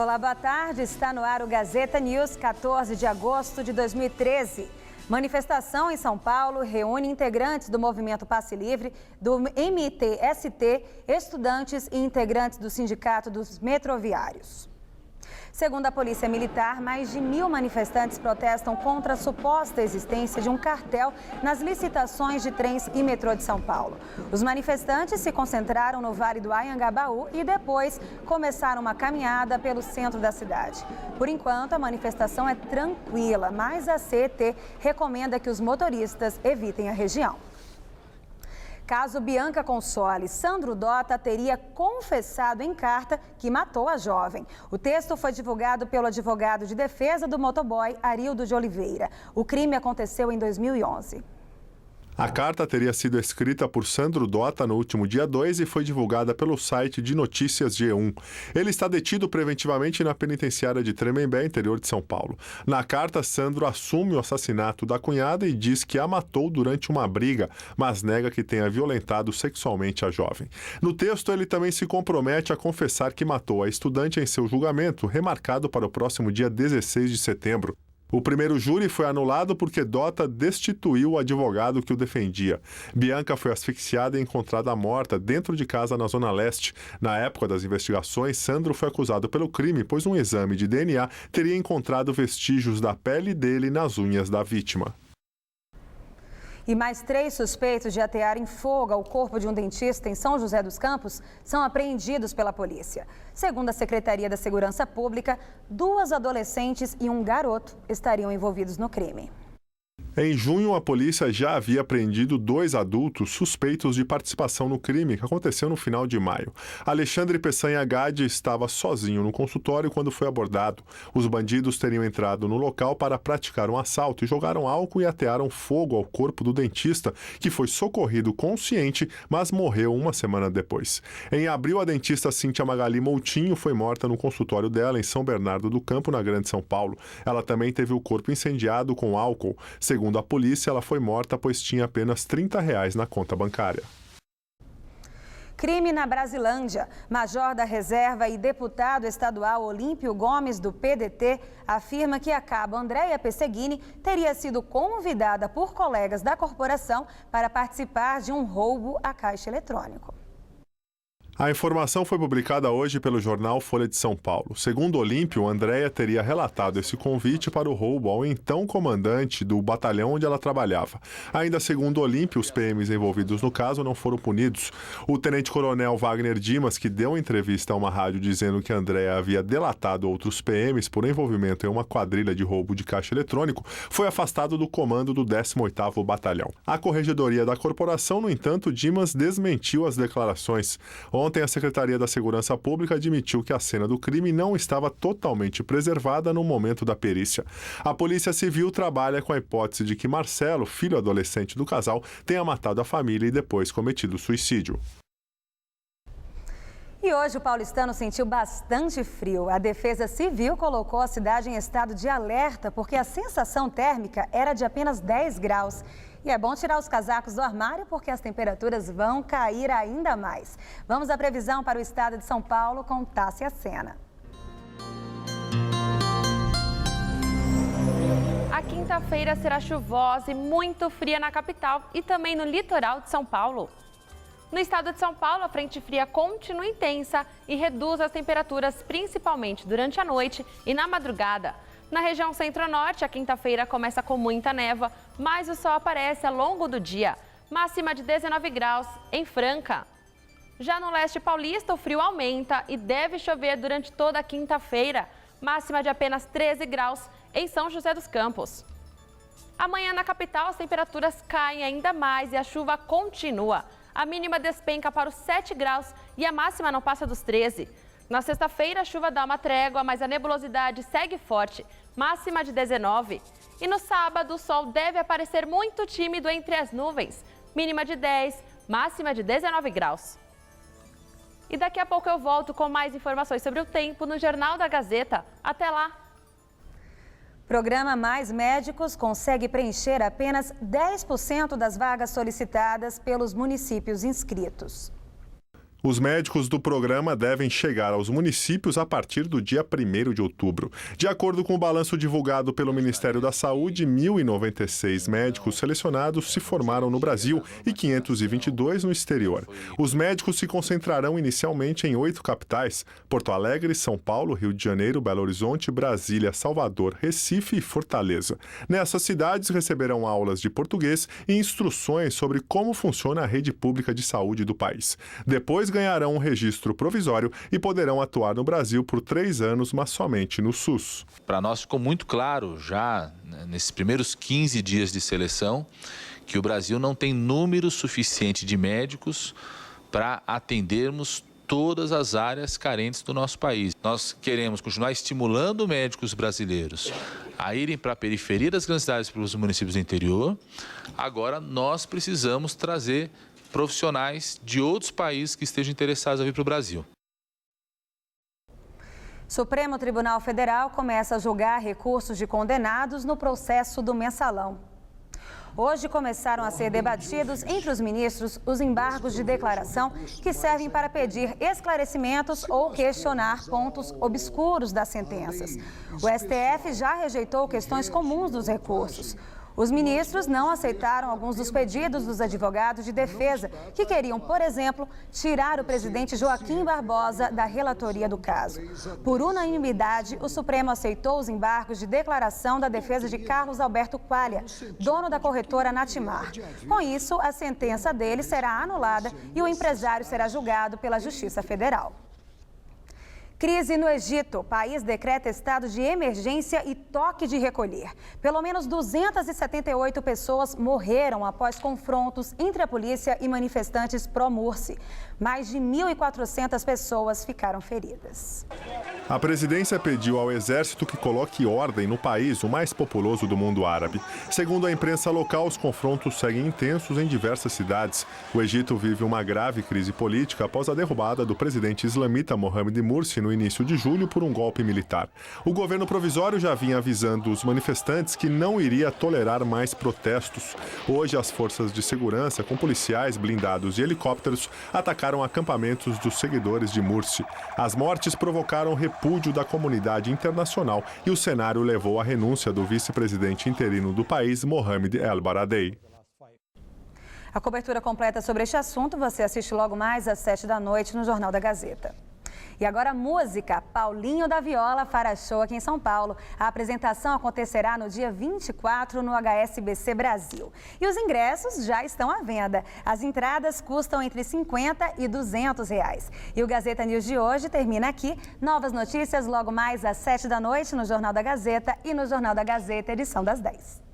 Olá, boa tarde. Está no ar o Gazeta News, 14 de agosto de 2013. Manifestação em São Paulo reúne integrantes do Movimento Passe Livre, do MTST, estudantes e integrantes do Sindicato dos Metroviários. Segundo a Polícia Militar, mais de 1.000 manifestantes protestam contra a suposta existência de um cartel nas licitações de trens e metrô de São Paulo. Os manifestantes se concentraram no Vale do Anhangabaú e depois começaram uma caminhada pelo centro da cidade. Por enquanto, a manifestação é tranquila, mas a CET recomenda que os motoristas evitem a região. Caso Bianca Console, Sandro Dota teria confessado em carta que matou a jovem. O texto foi divulgado pelo advogado de defesa do motoboy, Arildo de Oliveira. O crime aconteceu em 2011. A carta teria sido escrita por Sandro Dota no último dia 2 e foi divulgada pelo site de notícias G1. Ele está detido preventivamente na penitenciária de Tremembé, interior de São Paulo. Na carta, Sandro assume o assassinato da cunhada e diz que a matou durante uma briga, mas nega que tenha violentado sexualmente a jovem. No texto, ele também se compromete a confessar que matou a estudante em seu julgamento, remarcado para o próximo dia 16 de setembro. O primeiro júri foi anulado porque Dota destituiu o advogado que o defendia. Bianca foi asfixiada e encontrada morta dentro de casa na Zona Leste. Na época das investigações, Sandro foi acusado pelo crime, pois um exame de DNA teria encontrado vestígios da pele dele nas unhas da vítima. E mais 3 suspeitos de atearem fogo ao corpo de um dentista em São José dos Campos são apreendidos pela polícia. Segundo a Secretaria da Segurança Pública, 2 adolescentes e um garoto estariam envolvidos no crime. Em junho, a polícia já havia apreendido 2 adultos suspeitos de participação no crime que aconteceu no final de maio. Alexandre Peçanha Gade estava sozinho no consultório quando foi abordado. Os bandidos teriam entrado no local para praticar um assalto e jogaram álcool e atearam fogo ao corpo do dentista, que foi socorrido consciente, mas morreu uma semana depois. Em abril, a dentista Cíntia Magali Moutinho foi morta no consultório dela em São Bernardo do Campo, na Grande São Paulo. Ela também teve o corpo incendiado com álcool. Segundo a polícia, ela foi morta pois tinha apenas R$30 na conta bancária. Crime na Brasilândia. Major da Reserva e deputado estadual Olímpio Gomes, do PDT, afirma que a cabo Andréia Pesseguini teria sido convidada por colegas da corporação para participar de um roubo a caixa eletrônico. A informação foi publicada hoje pelo jornal Folha de São Paulo. Segundo Olímpio, Andréia teria relatado esse convite para o roubo ao então comandante do batalhão onde ela trabalhava. Ainda segundo Olímpio, os PMs envolvidos no caso não foram punidos. O tenente-coronel Wagner Dimas, que deu entrevista a uma rádio dizendo que Andréia havia delatado outros PMs por envolvimento em uma quadrilha de roubo de caixa eletrônico, foi afastado do comando do 18º Batalhão. A corregedoria da corporação, no entanto, Dimas desmentiu as declarações. Ontem, a Secretaria da Segurança Pública admitiu que a cena do crime não estava totalmente preservada no momento da perícia. A Polícia Civil trabalha com a hipótese de que Marcelo, filho adolescente do casal, tenha matado a família e depois cometido suicídio. E hoje o paulistano sentiu bastante frio. A Defesa Civil colocou a cidade em estado de alerta porque a sensação térmica era de apenas 10 graus. E é bom tirar os casacos do armário porque as temperaturas vão cair ainda mais. Vamos à previsão para o estado de São Paulo com Tássia Sena. A quinta-feira será chuvosa e muito fria na capital e também no litoral de São Paulo. No estado de São Paulo, a frente fria continua intensa e reduz as temperaturas principalmente durante a noite e na madrugada. Na região centro-norte, a quinta-feira começa com muita névoa, mas o sol aparece ao longo do dia. Máxima de 19 graus em Franca. Já no leste paulista, o frio aumenta e deve chover durante toda a quinta-feira. Máxima de apenas 13 graus em São José dos Campos. Amanhã na capital, as temperaturas caem ainda mais e a chuva continua. A mínima despenca para os 7 graus e a máxima não passa dos 13. Na sexta-feira, a chuva dá uma trégua, mas a nebulosidade segue forte, máxima de 19. E no sábado, o sol deve aparecer muito tímido entre as nuvens, mínima de 10, máxima de 19 graus. E daqui a pouco eu volto com mais informações sobre o tempo no Jornal da Gazeta. Até lá! Programa Mais Médicos consegue preencher apenas 10% das vagas solicitadas pelos municípios inscritos. Os médicos do programa devem chegar aos municípios a partir do dia 1º de outubro. De acordo com o balanço divulgado pelo Ministério da Saúde, 1.096 médicos selecionados se formaram no Brasil e 522 no exterior. Os médicos se concentrarão inicialmente em 8 capitais: Porto Alegre, São Paulo, Rio de Janeiro, Belo Horizonte, Brasília, Salvador, Recife e Fortaleza. Nessas cidades receberão aulas de português e instruções sobre como funciona a rede pública de saúde do país. Depois ganharão um registro provisório e poderão atuar no Brasil por 3 anos, mas somente no SUS. Para nós ficou muito claro já nesses primeiros 15 dias de seleção que o Brasil não tem número suficiente de médicos para atendermos todas as áreas carentes do nosso país. Nós queremos continuar estimulando médicos brasileiros a irem para a periferia das grandes cidades, para os municípios do interior. Agora nós precisamos trazer profissionais de outros países que estejam interessados em vir para o Brasil. Supremo Tribunal Federal começa a julgar recursos de condenados no processo do mensalão. Hoje começaram a ser debatidos entre os ministros os embargos de declaração que servem para pedir esclarecimentos ou questionar pontos obscuros das sentenças. O STF já rejeitou questões comuns dos recursos. Os ministros não aceitaram alguns dos pedidos dos advogados de defesa, que queriam, por exemplo, tirar o presidente Joaquim Barbosa da relatoria do caso. Por unanimidade, o Supremo aceitou os embargos de declaração da defesa de Carlos Alberto Qualia, dono da corretora Natimar. Com isso, a sentença dele será anulada e o empresário será julgado pela Justiça Federal. Crise no Egito. O país decreta estado de emergência e toque de recolher. Pelo menos 278 pessoas morreram após confrontos entre a polícia e manifestantes pró-Morsi. Mais de 1.400 pessoas ficaram feridas. A presidência pediu ao exército que coloque ordem no país, o mais populoso do mundo árabe. Segundo a imprensa local, os confrontos seguem intensos em diversas cidades. O Egito vive uma grave crise política após a derrubada do presidente islamita Mohamed Morsi no início de julho por um golpe militar. O governo provisório já vinha avisando os manifestantes que não iria tolerar mais protestos. Hoje, as forças de segurança, com policiais blindados e helicópteros, atacaram acampamentos dos seguidores de Morsi. As mortes provocaram repúdio da comunidade internacional e o cenário levou à renúncia do vice-presidente interino do país, Mohamed El Baradei. A cobertura completa sobre este assunto você assiste logo mais às 7 da noite no Jornal da Gazeta. E agora música, Paulinho da Viola fará show aqui em São Paulo. A apresentação acontecerá no dia 24 no HSBC Brasil. E os ingressos já estão à venda. As entradas custam entre R$50 e R$200. E o Gazeta News de hoje termina aqui. Novas notícias logo mais às 7 da noite no Jornal da Gazeta e no Jornal da Gazeta, edição das 10.